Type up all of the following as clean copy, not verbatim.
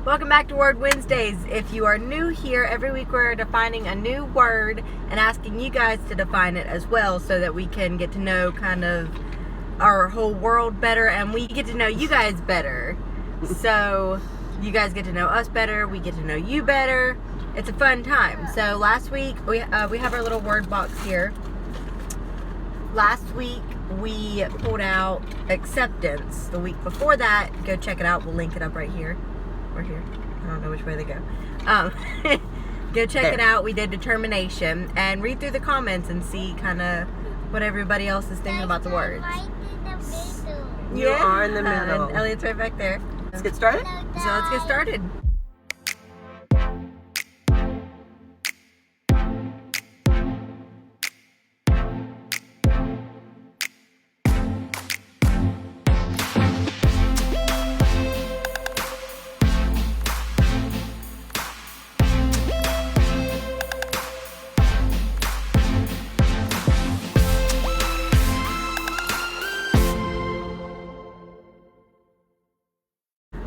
Welcome back to Word Wednesdays. If you are new here, every week we're defining a new word and asking you guys to define it as well so that we can get to know kind of our whole world better and we get to know you guys better. So you guys get to know us better, we get to know you better. It's a fun time. So last week, we have our little word box here. Last week we pulled out acceptance. The week before that, go check it out. We'll link it up right here. Or here. I don't know which way they go. Go check it out. We did determination. And read through the comments and see kind of what everybody else is thinking about the words. You are in the middle. And Elliott's right back there. Let's get started? So let's get started.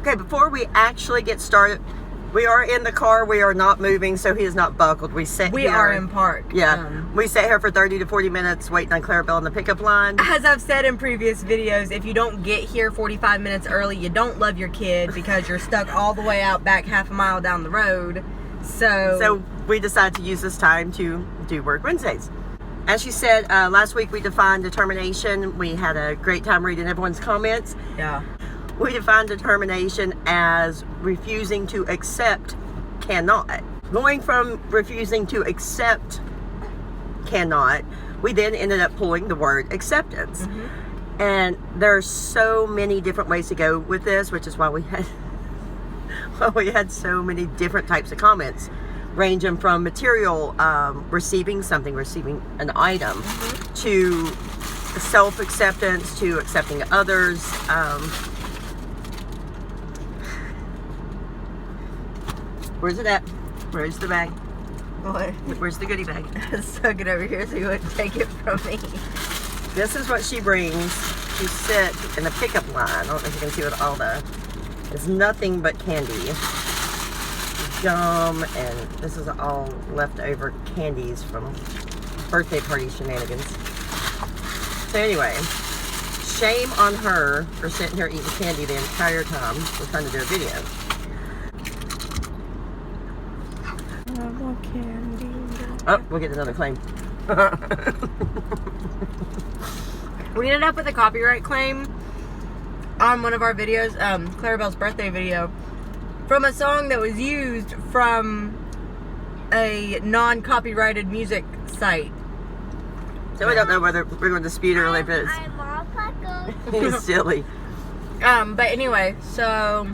Okay, before we actually get started, we are in the car. We are not moving, so he is not buckled. We are in park. Yeah, we sat here for 30 to 40 minutes waiting on Clarabelle on the pickup line. As I've said in previous videos, if you don't get here 45 minutes early, you don't love your kid because you're stuck all the way out back half a mile down the road. So we decided to use this time to do Word Wednesdays. As you said, last week we defined determination. We had a great time reading everyone's comments. Yeah. We define determination as refusing to accept cannot. Going from refusing to accept cannot, we then ended up pulling the word acceptance. Mm-hmm. And there are so many different ways to go with this, which is why we had so many different types of comments, ranging from material, receiving an item, mm-hmm. to self-acceptance, to accepting others. Where's it at? Where's the bag? What? Where's the goodie bag? Stuck it over here so you wouldn't take it from me. This is what she brings to sit in the pickup line. I don't know if you can see what all the... It's nothing but candy. Gum, and this is all leftover candies from birthday party shenanigans. So anyway, shame on her for sitting here eating candy the entire time we're trying to do a video. Oh, we'll get another claim. We ended up with a copyright claim on one of our videos, Clarabelle's birthday video, from a song that was used from a non-copyrighted music site. So we don't know whether we're going to dispute it or if it's... He's silly. But anyway, so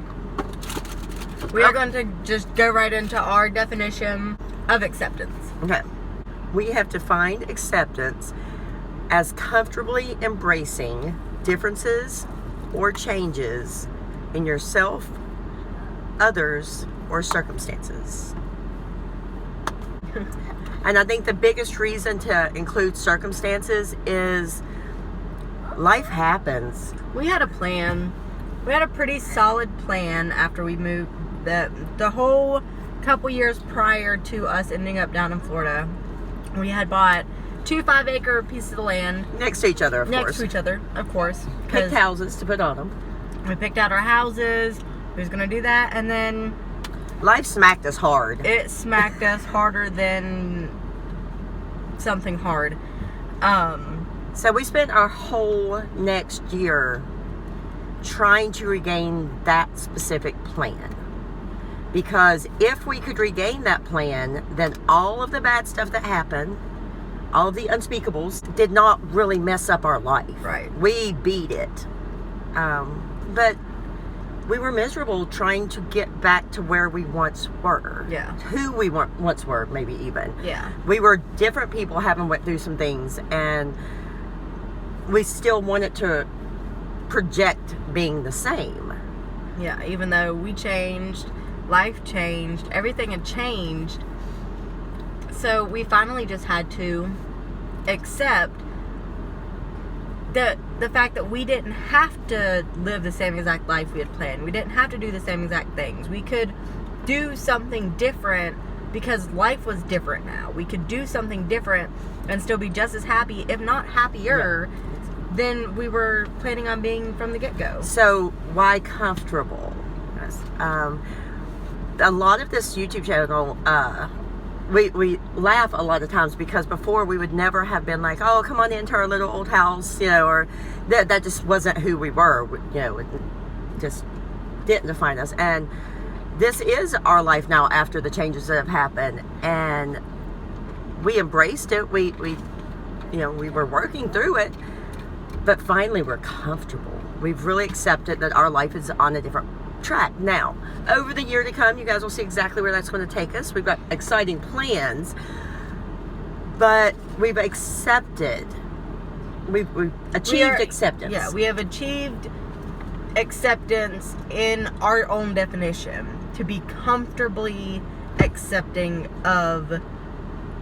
we are going to just go right into our definition of acceptance. Okay. We have defined acceptance as comfortably embracing differences or changes in yourself, others, or circumstances. And I think the biggest reason to include circumstances is life happens. We had a plan. We had a pretty solid plan after we moved. The whole couple years prior to us ending up down in Florida, we had bought 2 5-acre pieces of land next to each other, of course. Next to each other, of course. Picked houses to put on them. We picked out our houses. We was gonna do that, and then life smacked us hard. It smacked us harder than something hard. So we spent our whole next year trying to regain that specific plan. Because if we could regain that plan, then all of the bad stuff that happened, all of the unspeakables, did not really mess up our life. Right. We beat it. But we were miserable trying to get back to where we once were. Yeah. Who we once were, maybe even. Yeah. We were different people having went through some things, and we still wanted to project being the same. Yeah, even though we changed, life changed, everything had changed. So we finally just had to accept that the fact that we didn't have to live the same exact life we had planned. We didn't have to do the same exact things. We could do something different because life was different now. We could do something different and still be just as happy, if not happier, than we were planning on being from the get-go. So, why comfortable? A lot of this YouTube channel, we laugh a lot of times because before we would never have been like, oh, come on into our little old house, you know, or that just wasn't who we were, you know, it just didn't define us. And this is our life now after the changes that have happened, and we embraced it. We you know, we were working through it, but finally we're comfortable. We've really accepted that our life is on a different track. Now, over the year to come, you guys will see exactly where that's going to take us. We've got exciting plans, but we've accepted. We've achieved acceptance. Yeah, we have achieved acceptance in our own definition, to be comfortably accepting of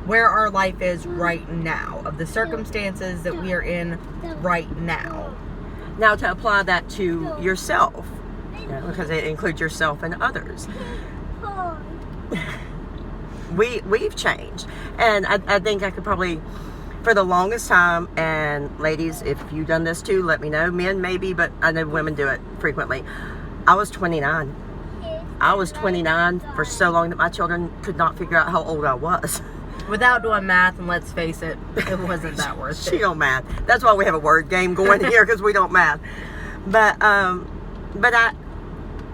where our life is right now, of the circumstances that we are in right now. Now, to apply that to yourself, you know, because it includes yourself and others. We've changed, and I think I could probably, for the longest time, and ladies, if you've done this too, let me know. Men maybe, but I know women do it frequently. I was 29. I was 29 for so long that my children could not figure out how old I was. Without doing math, and let's face it, it wasn't that worth it. She don't math. That's why we have a word game going here, because we don't math. But I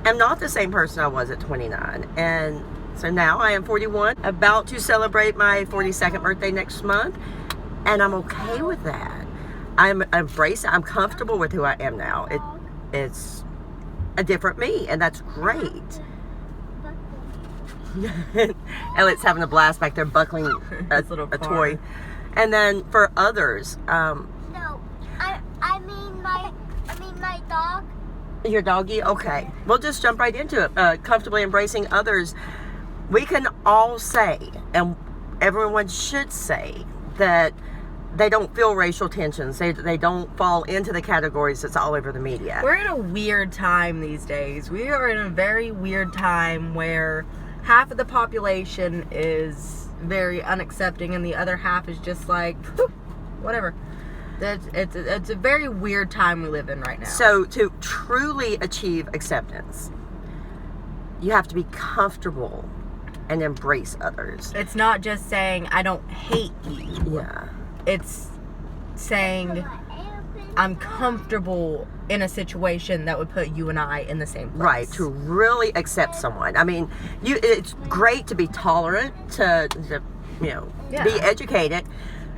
am not the same person I was at 29. And so now I am 41, about to celebrate my 42nd birthday next month. And I'm okay with that. I'm comfortable with who I am now. It's a different me, and that's great. Elliott's having a blast back there buckling a toy. And then for others, No, I mean my dog. Your doggy? Okay. We'll just jump right into it. Comfortably embracing others. We can all say, and everyone should say, that they don't feel racial tensions. They don't fall into the categories that's all over the media. We're in a weird time these days. We are in a very weird time where half of the population is very unaccepting and the other half is just like, whatever. It's a very weird time we live in right now. So to truly achieve acceptance, you have to be comfortable and embrace others. It's not just saying, I don't hate you. Yeah. It's saying, I'm comfortable in a situation that would put you and I in the same place. Right, to really accept someone. I mean, it's great to be tolerant, to be educated.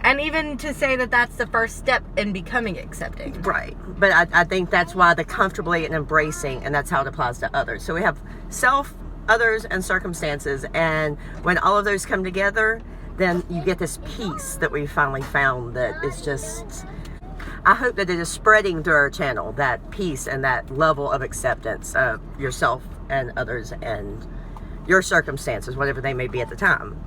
And even to say that that's the first step in becoming accepting. Right. But I think that's why the comfortably and embracing, and that's how it applies to others. So we have self, others, and circumstances. And when all of those come together, then you get this peace that we finally found that is just... I hope that it is spreading through our channel, that peace and that level of acceptance of yourself and others and your circumstances, whatever they may be at the time.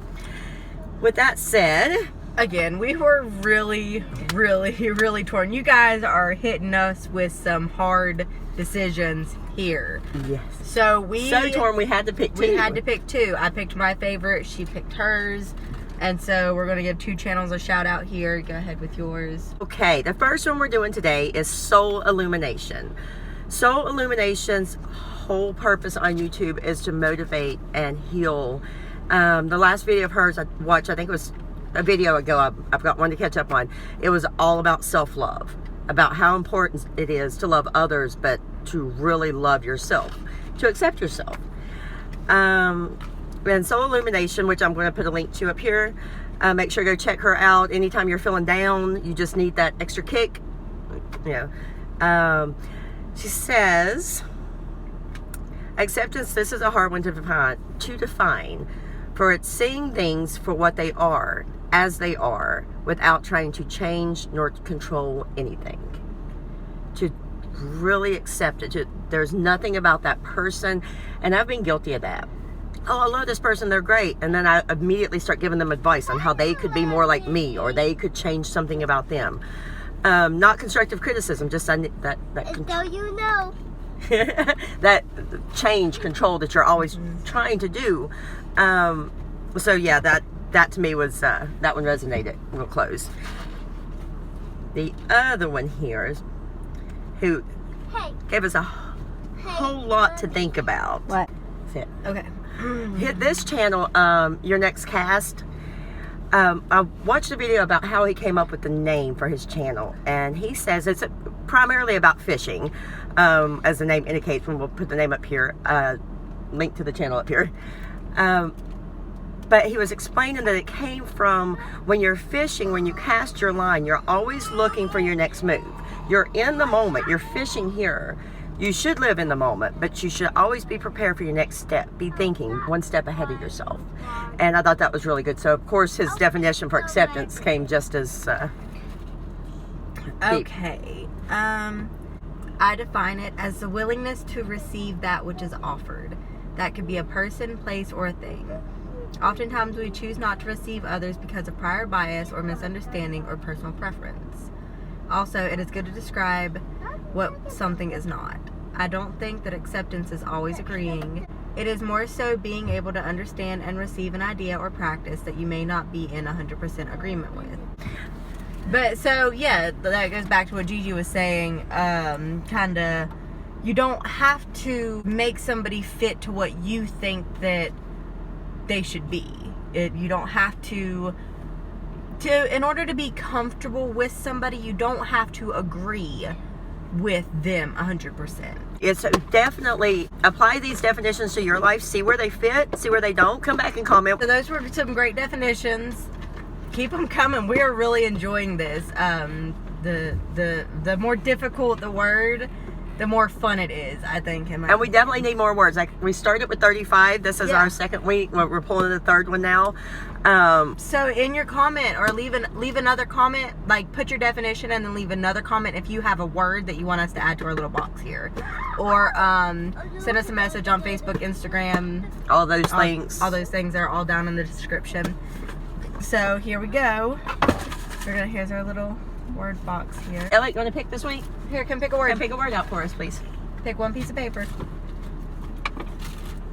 With that said... Again, we were really, really, really torn. You guys are hitting us with some hard decisions here. Yes. So torn, we had to pick two. We had to pick two. I picked my favorite. She picked hers. And so we're going to give two channels a shout out here. Go ahead with yours. Okay, the first one we're doing today is Soul Illumination. Soul Illumination's whole purpose on YouTube is to motivate and heal. The last video of hers I watched, I think it was a video ago, I've got one to catch up on. It was all about self-love, about how important it is to love others, but to really love yourself, to accept yourself. And Soul Illumination, which I'm going to put a link to up here, make sure to go check her out. Anytime you're feeling down, you just need that extra kick. She says, acceptance, this is a hard one to define, for it's seeing things for what they are, as they are, without trying to change nor control anything. To really accept it. There's nothing about that person, and I've been guilty of that. Oh, I love this person, they're great. And then I immediately start giving them advice on how they could be more like me, or they could change something about them. Not constructive criticism, just that So you know. that change control that you're always trying to do. So yeah, that to me was that one resonated real close. The other one here is who gave us a whole lot to think about. What? That's it. Okay. Hit this channel, YourNextCast. I watched a video about how he came up with the name for his channel, and he says it's primarily about fishing, as the name indicates. When we'll put the name up here, link to the channel up here. But he was explaining that it came from when you're fishing, when you cast your line, you're always looking for your next move. You're in the moment. You're fishing here. You should live in the moment, but you should always be prepared for your next step. Be thinking one step ahead of yourself. And I thought that was really good. So, of course, his definition for acceptance came just as Okay. I define it as the willingness to receive that which is offered. That could be a person, place, or a thing. Oftentimes we choose not to receive others because of prior bias or misunderstanding or personal preference. Also, it is good to describe what something is not. I don't think that acceptance is always agreeing. It is more so being able to understand and receive an idea or practice that you may not be in 100% agreement with. But so, yeah, that goes back to what Gigi was saying. Kind of, you don't have to make somebody fit to what you think that they should be. You don't have to, in order to be comfortable with somebody, you don't have to agree with them 100%. It's definitely apply these definitions to your life, see where they fit, see where they don't, come back and comment. So those were some great definitions. Keep them coming. We are really enjoying this. The more difficult the word, the more fun it is, I think. And we definitely need more words. Like, we started with 35. This is our second week. We're pulling the third one now. So in your comment, or leave another comment, like put your definition and then leave another comment if you have a word that you want us to add to our little box here. Or send us a message on Facebook, Instagram. All those links. All those things are all down in the description. So here we go. Here's our little word box here. Elliott, you want to pick this week? Here, come pick a word. Come pick a word out for us, please. Pick one piece of paper.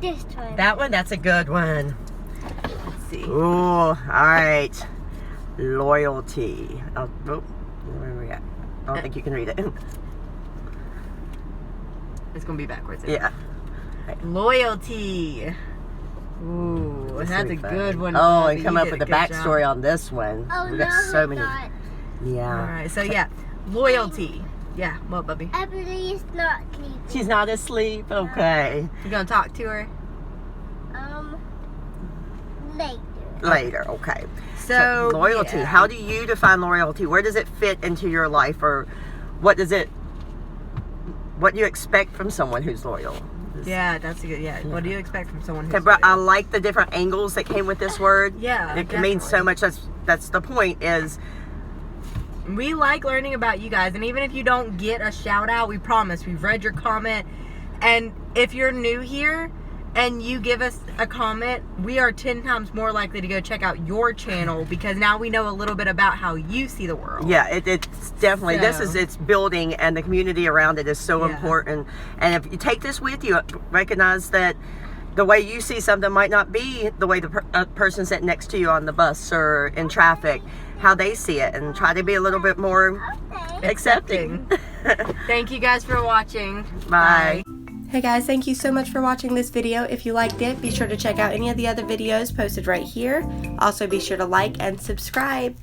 This one. That one? That's a good one. Let's see. Ooh, all right. Loyalty. Oh, where are we at? I don't think you can read it. It's going to be backwards. Yeah. Loyalty. Ooh, that's a good one. Oh, and come up with a backstory on this one. Oh, we got so many. Yeah. All right, so yeah, loyalty. Yeah, what, Bubby? Emily's not sleeping. She's not asleep. Okay. You gonna talk to her? Later. Okay. So loyalty. yeah. How do you define loyalty? Where does it fit into your life, or what do you expect from someone who's loyal? Yeah, that's a good. Yeah. What do you expect from someone who's But I loyal? like the different angles that came with this word. Yeah, it means so much. That's the point. Is we like learning about you guys, and even if you don't get a shout out, we promise we've read your comment. And if you're new here and you give us a comment, we are 10 times more likely to go check out your channel, because now we know a little bit about how you see the world. Yeah, it's definitely, it's building, and the community around it is so important. And if you take this with you, recognize that the way you see something might not be the way the person sitting next to you on the bus or in traffic, how they see it, and try to be a little bit more accepting. Thank you guys for watching. Bye. Hey guys, thank you so much for watching this video. If you liked it, be sure to check out any of the other videos posted right here. Also, be sure to like and subscribe.